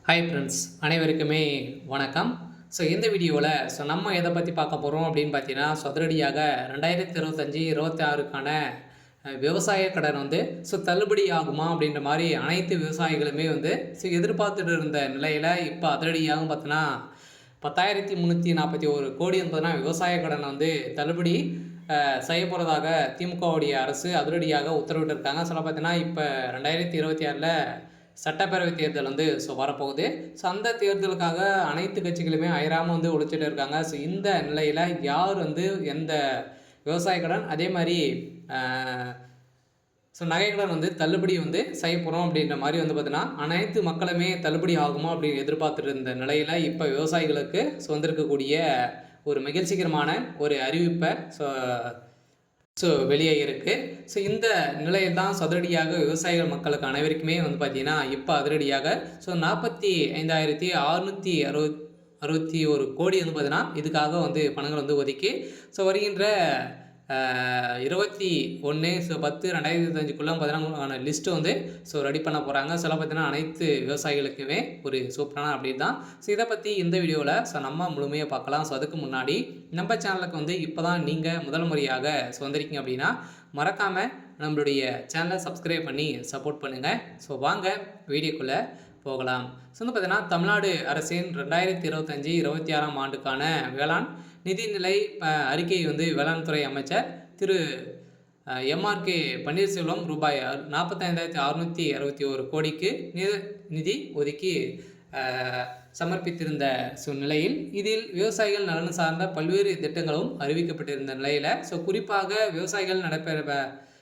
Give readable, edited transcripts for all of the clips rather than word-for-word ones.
Hi friends, அனைவருக்குமே வணக்கம். இந்த வீடியோவில் நம்ம எதை பற்றி பார்க்க போகிறோம் அப்படின்னு பார்த்தீங்கன்னா, அதிரடியாக 2025, 26க்கான விவசாய கடன் வந்து தள்ளுபடி ஆகுமா அப்படின்ற மாதிரி அனைத்து விவசாயிகளுமே வந்து எதிர்பார்த்துட்டு இருந்த நிலையில் இப்போ அதிரடியாகவும் பார்த்தீங்கன்னா 10,341 கோடி என்பதுனா விவசாய கடனை வந்து தள்ளுபடி செய்ய போகிறதாக திமுகவுடைய அரசு அதிரடியாக உத்தரவிட்டிருக்காங்க. பார்த்தீங்கன்னா இப்போ 2026ல் சட்டப்பேரவை தேர்தல் வந்து வரப்போகுது. அந்த தேர்தலுக்காக அனைத்து கட்சிகளுமே அயராமல் வந்து உழைச்சிட்டு இருக்காங்க. இந்த நிலையில் யார் வந்து எந்த விவசாய கடன் அதே மாதிரி நகை கடன் வந்து தள்ளுபடி வந்து செய்ய போகிறோம் அப்படின்ற மாதிரி வந்து பார்த்தீங்கன்னா அனைத்து மக்களுமே தள்ளுபடி ஆகுமா அப்படின்னு எதிர்பார்த்துட்டு இருந்த நிலையில் இப்போ விவசாயிகளுக்கு வந்திருக்கக்கூடிய ஒரு மகிழ்ச்சிகரமான ஒரு அறிவிப்பை வெளியே இருக்குது. இந்த நிலையில் தான் அதிரடியாக விவசாயிகள் மக்களுக்கு அனைவருக்குமே வந்து பார்த்திங்கன்னா இப்போ அதிரடியாக 45,661 கோடி வந்து பார்த்திங்கன்னா இதுக்காக வந்து பணங்கள் வந்து ஒதுக்கி வருகின்ற 21/10/2025 பார்த்தீங்கன்னா லிஸ்ட்டு வந்து ரெடி பண்ண போகிறாங்க. பார்த்தீங்கன்னா அனைத்து விவசாயிகளுக்குமே ஒரு சூப்பரான அப்டேட் தான். இதை பற்றி இந்த வீடியோவில் நம்ம முழுமையாக பார்க்கலாம். அதுக்கு முன்னாடி நம்ம சேனலுக்கு வந்து இப்போ தான் நீங்கள் முதல் முறையாக வந்திருக்கீங்க அப்படின்னா மறக்காமல் நம்மளுடைய சேனலை சப்ஸ்கிரைப் பண்ணி சப்போர்ட் பண்ணுங்கள். வாங்க வீடியோக்குள்ளே போகலாம். வந்து பார்த்தீங்கன்னா தமிழ்நாடு அரசின் 2025, 26ஆம் ஆண்டுக்கான வேளாண் நிதிநிலை அறிக்கை வந்து வேளாண் துறை அமைச்சர் திரு MRK பன்னீர்செல்வம் ரூபாய் 45,661 கோடிக்கு நிதி ஒதுக்கி சமர்ப்பித்திருந்த நிலையில் இதில் விவசாயிகள் நலன் சார்ந்த பல்வேறு திட்டங்களும் அறிவிக்கப்பட்டிருந்த நிலையில் குறிப்பாக விவசாயிகள்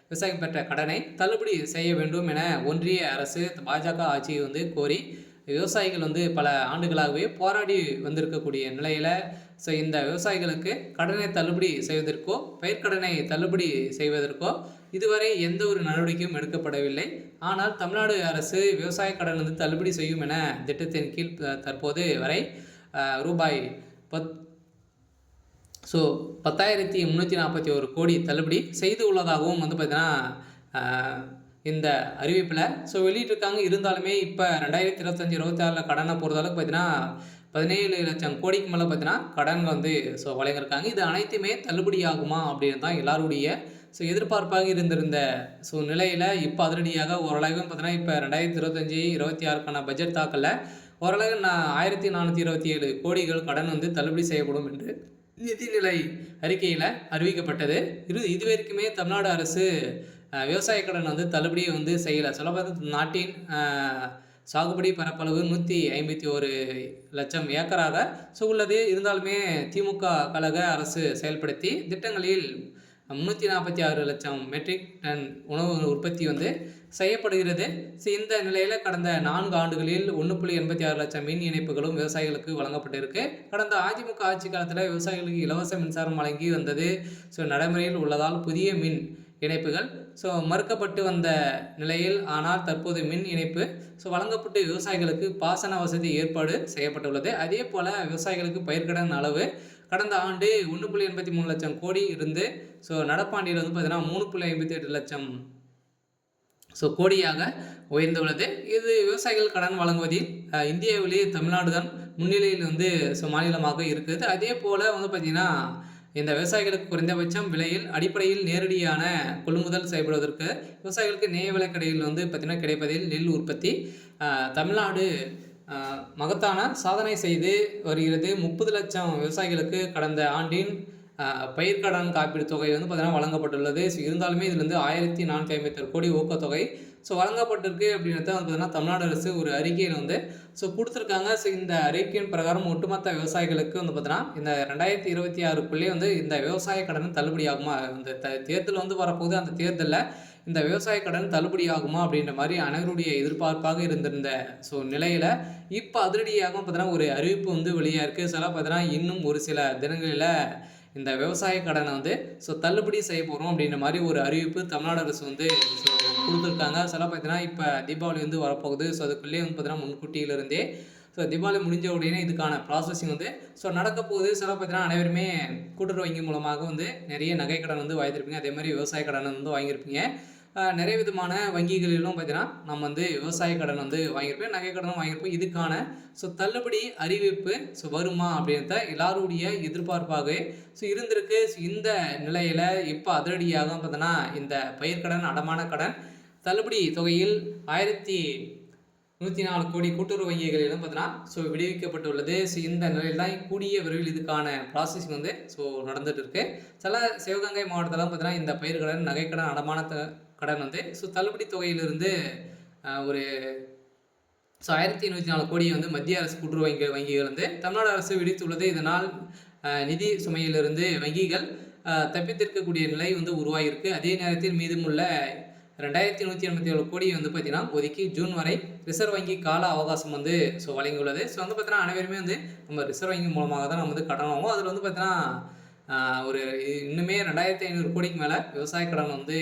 விவசாயம் பெற்ற கடனை தள்ளுபடி செய்ய வேண்டும் என ஒன்றிய அரசு பாஜக ஆட்சியை வந்து கோரி விவசாயிகள் வந்து பல ஆண்டுகளாகவே போராடி வந்திருக்கக்கூடிய நிலையில் இந்த விவசாயிகளுக்கு கடனை தள்ளுபடி செய்வதற்கோ பயிர்க்கடனை தள்ளுபடி செய்வதற்கோ இதுவரை எந்த ஒரு நடவடிக்கையும் எடுக்கப்படவில்லை. ஆனால் தமிழ்நாடு அரசு விவசாய கடன் வந்து தள்ளுபடி செய்யும் என திட்டத்தின் கீழ் தற்போது வரை ரூபாய் 10,341 கோடி தள்ளுபடி செய்து உள்ளதாகவும் வந்து பார்த்தீங்கன்னா இந்த அறிவிப்பில் வெளியிட்டிருக்காங்க. இருந்தாலுமே இப்போ 2025, 26 கடனை பொறுத்தளவுக்கு பார்த்தீங்கன்னா 17 லட்சம் கோடிக்கு மேலே பார்த்தீங்கன்னா கடன் வந்து வழங்கியிருக்காங்க. இது அனைத்துமே தள்ளுபடி ஆகுமா அப்படின்னு தான் எல்லாருடைய எதிர்பார்ப்பாக இருந்திருந்த நிலையில் இப்போ அதிரடியாக ஓரளவு பார்த்தீங்கன்னா இப்போ 2025, 26க்கான பட்ஜெட் தாக்கலில் ஓரளவு 1,427 கோடிகள் கடன் வந்து தள்ளுபடி செய்யப்படும் என்று நிதிநிலை அறிக்கையில் அறிவிக்கப்பட்டது. இதுவரைக்குமே தமிழ்நாடு அரசு விவசாய கடன் வந்து தள்ளுபடியை வந்து செய்யலை. பார்த்தா நாட்டின் சாகுபடி பரப்பளவு 151 லட்சம் ஏக்கராக உள்ளது. இருந்தாலுமே திமுக கழக அரசு செயல்படுத்தி திட்டங்களில் 346 லட்சம் மெட்ரிக் டன் உணவு உற்பத்தி வந்து செய்யப்படுகிறது. இந்த நிலையில் கடந்த 4 ஆண்டுகளில் 1.86 லட்சம் மின் இணைப்புகளும் விவசாயிகளுக்கு வழங்கப்பட்டிருக்கு. கடந்த அதிமுக ஆட்சி காலத்தில் விவசாயிகளுக்கு இலவச மின்சாரம் வழங்கி வந்தது நடைமுறையில் உள்ளதால் புதிய மின் இணைப்புகள் மறுக்கப்பட்டு வந்த நிலையில் ஆனால் தற்போது மின் இணைப்பு வழங்கப்பட்டு விவசாயிகளுக்கு பாசன வசதி ஏற்பாடு செய்யப்பட்டுள்ளது. அதே போல் விவசாயிகளுக்கு பயிர்க்கடன் அளவு கடந்த ஆண்டு 1.83 லட்சம் கோடி இருந்து நடப்பாண்டில் வந்து பார்த்தீங்கன்னா 3.58 லட்சம் கோடியாக உயர்ந்துள்ளது. இது விவசாயிகள் கடன் வழங்குவதில் இந்தியாவிலேயே தமிழ்நாடு தான் முன்னிலையில் வந்து மாநிலமாக இருக்குது. அதே போல் வந்து பார்த்திங்கன்னா இந்த விவசாயிகளுக்கு குறைந்தபட்சம் விலையில் அடிப்படையில் நேரடியான கொள்முதல் செய்யப்படுவதற்கு விவசாயிகளுக்கு நேய விலை கடையில் வந்து பார்த்திங்கன்னா கிடைப்பதில் நெல் உற்பத்தி தமிழ்நாடு மகத்தான சாதனை செய்து வருகிறது. 30 லட்சம் விவசாயிகளுக்கு கடந்த ஆண்டின் பயிர்க்கடன் காப்பீடு தொகை வந்து பார்த்திங்கன்னா வழங்கப்பட்டுள்ளது. இருந்தாலுமே இதில் வந்து 1,457 கோடி ஊக்கத்தொகை வழங்கப்பட்டிருக்கு அப்படின்றத வந்து பார்த்திங்கன்னா தமிழ்நாடு அரசு ஒரு அறிக்கையில் வந்து கொடுத்துருக்காங்க. இந்த அறிக்கையின் பிரகாரம் ஒட்டுமொத்த விவசாயிகளுக்கு வந்து பார்த்தீங்கன்னா இந்த 2026க்குள்ளே வந்து இந்த விவசாய கடன் தள்ளுபடி ஆகுமா, இந்த தேர்தல் வந்து வரப்போகுது, அந்த தேர்தலில் இந்த விவசாய கடன் தள்ளுபடி ஆகுமா அப்படின்ற மாதிரி அனைவருடைய எதிர்பார்ப்பாக இருந்திருந்த நிலையில் இப்போ அதிரடியாக பார்த்தீங்கன்னா ஒரு அறிவிப்பு வந்து வெளியாக இருக்குது. பார்த்தீங்கன்னா இன்னும் ஒரு சில தினங்களில் இந்த விவசாய கடனை வந்து தள்ளுபடி செய்ய போகிறோம் அப்படின்ற மாதிரி ஒரு அறிவிப்பு தமிழ்நாடு அரசு வந்து கொடுத்துருக்காங்க. பார்த்தீங்கன்னா இப்போ தீபாவளி வந்து வரப்போகுது. அதுக்குள்ளேயே வந்து பார்த்தீங்கன்னா முன்கூட்டியிலிருந்தே தீபாவளி முடிஞ்ச உடனே இதுக்கான ப்ராசஸிங் வந்து நடக்க போகுது. பார்த்தீங்கன்னா அனைவருமே கூட்டுறவு வங்கி மூலமாக வந்து நிறைய நகை கடன் வந்து வாங்கியிருப்பீங்க. அதே மாதிரி விவசாய கடன் வந்து வாங்கியிருப்பீங்க. நிறைய விதமான வங்கிகளிலும் பார்த்தீங்கன்னா நம்ம வந்து விவசாய கடன் வந்து வாங்கியிருப்போம், நகை கடனும் வாங்கியிருப்போம். இதுக்கான தள்ளுபடி அறிவிப்பு வருமா அப்படின்றத எல்லாருடைய எதிர்பார்ப்பாகவே இருந்திருக்கு. இந்த நிலையில இப்போ அதிரடியாக பார்த்தீங்கன்னா இந்த பயிர்க்கடன், அடமான கடன் தள்ளுபடி தொகையில் 1104 கோடி கூட்டுறவு வங்கிகளிலும் பார்த்தீங்கன்னா விடுவிக்கப்பட்டுள்ளது. இந்த நிலையில் தான் கூடிய விரைவில் இதுக்கான ப்ராசஸிங் வந்து நடந்துட்டு இருக்கு. சில சிவகங்கை மாவட்டத்தில் பார்த்தீங்கன்னா இந்த பயிர்க்கடன், நகைக்கடன், அடமான கடன் வந்து தள்ளுபடி தொகையிலிருந்து ஒரு 1104 கோடி வந்து மத்திய அரசு கூட்டுறவு வங்கிகள் வந்து தமிழ்நாடு அரசு விடுத்துள்ளது. இதனால் நிதி சுமையிலிருந்து வங்கிகள் தப்பித்திருக்கக்கூடிய நிலை வந்து உருவாகியிருக்கு. அதே நேரத்தில் மீதமுள்ள 2187 கோடி வந்து பார்த்தீங்கன்னா ஒதுக்கி ஜூன் வரை ரிசர்வ் வங்கி கால அவகாசம் வந்து வழங்கியுள்ளது. வந்து பார்த்தீங்கன்னா அனைவருமே வந்து நம்ம ரிசர்வ் வங்கி மூலமாக தான் நம்ம வந்து கடன் வாங்குவோம். அதில் வந்து பார்த்தீங்கன்னா ஒரு இன்னுமே 2500 கோடிக்கு மேலே விவசாய கடன் வந்து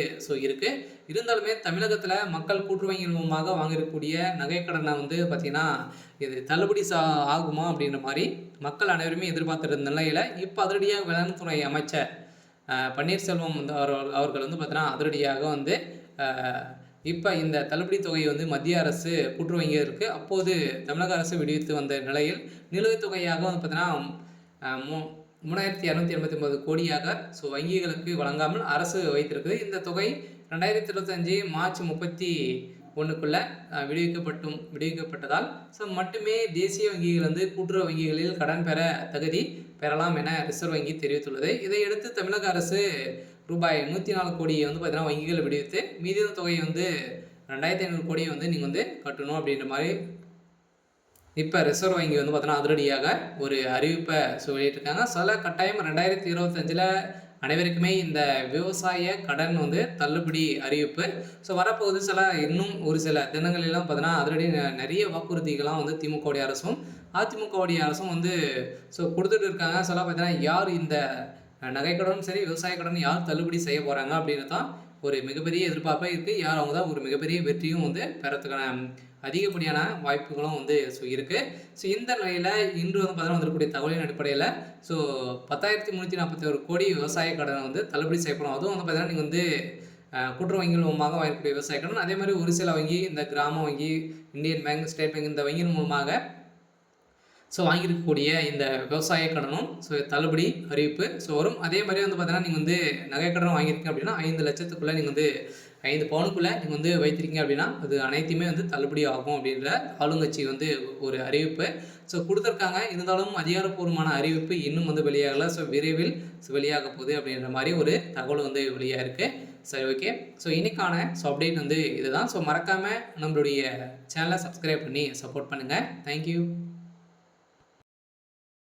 இருக்குது. இருந்தாலுமே தமிழகத்தில் மக்கள் கூட்டுறவு வங்கிகள் மூலமாக வாங்கக்கூடிய நகை கடனை வந்து பார்த்திங்கன்னா இது தள்ளுபடி ஆகுமா அப்படின்ற மாதிரி மக்கள் அனைவருமே எதிர்பார்த்துருந்த நிலையில் இப்போ அதிரடியாக வேளாண் துறை அமைச்சர் பன்னீர்செல்வம் வந்து அவர்கள் வந்து பார்த்தீங்கன்னா அதிரடியாக வந்து இப்போ இந்த தள்ளுபடி தொகையை வந்து மத்திய அரசு கூட்டுறவு வங்கியிற்கு அப்போது தமிழக அரசு விடுவித்து வந்த நிலையில் நிலுவைத் தொகையாக வந்து பார்த்தீங்கன்னா 3289 கோடியாக வங்கிகளுக்கு வழங்காமல் அரசு வைத்திருக்குது. இந்த தொகை 2025 மார்ச் 31க்குள்ளே விடுவிக்கப்பட்டதால் மட்டுமே தேசிய வங்கிகள் வந்து கூட்டுறவு வங்கிகளில் கடன் பெற தகுதி பெறலாம் என ரிசர்வ் வங்கி தெரிவித்துள்ளது. இதையடுத்து தமிழக அரசு ரூபாய் 104 கோடியை வந்து பார்த்தீங்கன்னா வங்கிகள் விடுவித்து மீதி தொகையை வந்து 2500 கோடியை வந்து நீங்கள் வந்து கட்டணும் அப்படின்ற மாதிரி இப்போ ரிசர்வ் வங்கி வந்து பார்த்தீங்கன்னா அதிரடியாக ஒரு அறிவிப்பை வெளியிட்டிருக்காங்க. சில கட்டாயம் 2025 அனைவருக்குமே இந்த விவசாய கடன் வந்து தள்ளுபடி அறிவிப்பு வரப்போகுது. இன்னும் ஒரு சில தினங்களெல்லாம் பார்த்தீங்கன்னா அதிரடி நிறைய வாக்குறுதிகள்லாம் வந்து திமுகவுடைய அரசும் அதிமுகவுடைய அரசும் வந்து கொடுத்துட்டு இருக்காங்க. பார்த்தீங்கன்னா யார் இந்த நகைக்கடனும் சரி விவசாய கடன் யார் தள்ளுபடி செய்ய போகிறாங்க அப்படின்னு தான் ஒரு மிகப்பெரிய எதிர்பார்ப்பாக இருக்குது. யார் அவங்க தான் ஒரு மிகப்பெரிய வெற்றியும் வந்து பெறத்துக்கான அதிகப்படியான வாய்ப்புகளும் வந்து இருக்குது. இந்த நிலையில் இன்று வந்து பார்த்தீங்கன்னா வந்திருக்கக்கூடிய தகவலின் அடிப்படையில் 10,341 கோடி விவசாய கடனை வந்து தள்ளுபடி செய்யப்படும். அதுவும் வந்து பார்த்தீங்கன்னா நீங்கள் வந்து கூட்டுறவு வங்கிகள் மூலமாக வாங்கக்கூடிய விவசாய கடன், அதே மாதிரி ஒரு சில வங்கி இந்த கிராம வங்கி, இந்தியன் பேங்க், ஸ்டேட் பேங்க் இந்த வங்கியின் மூலமாக வாங்கியிருக்கக்கூடிய இந்த விவசாய கடனும் தள்ளுபடி அறிவிப்பு வரும். அதே மாதிரி வந்து பார்த்தீங்கன்னா நீங்கள் வந்து நகை கடன் வாங்கியிருக்கீங்க அப்படின்னா 5 லட்சத்துக்குள்ளே நீங்கள் வந்து 5 பவுனுக்குள்ளே நீங்கள் வந்து வைத்திருக்கீங்க அப்படின்னா அது அனைத்துமே வந்து தள்ளுபடி ஆகும் அப்படின்ற ஆளுங்கட்சி வந்து ஒரு அறிவிப்பு கொடுத்துருக்காங்க. இருந்தாலும் அதிகாரப்பூர்வமான அறிவிப்பு இன்னும் வந்து வெளியாகலை. விரைவில் வெளியாக போகுது அப்படின்ற மாதிரி ஒரு தகவல் வந்து வெளியாக இருக்குது. சரி, ஓகே. இன்னைக்கான அப்டேட் வந்து இதுதான். மறக்காமல் நம்மளுடைய சேனலை சப்ஸ்கிரைப் பண்ணி சப்போர்ட் பண்ணுங்கள். தேங்க்யூ.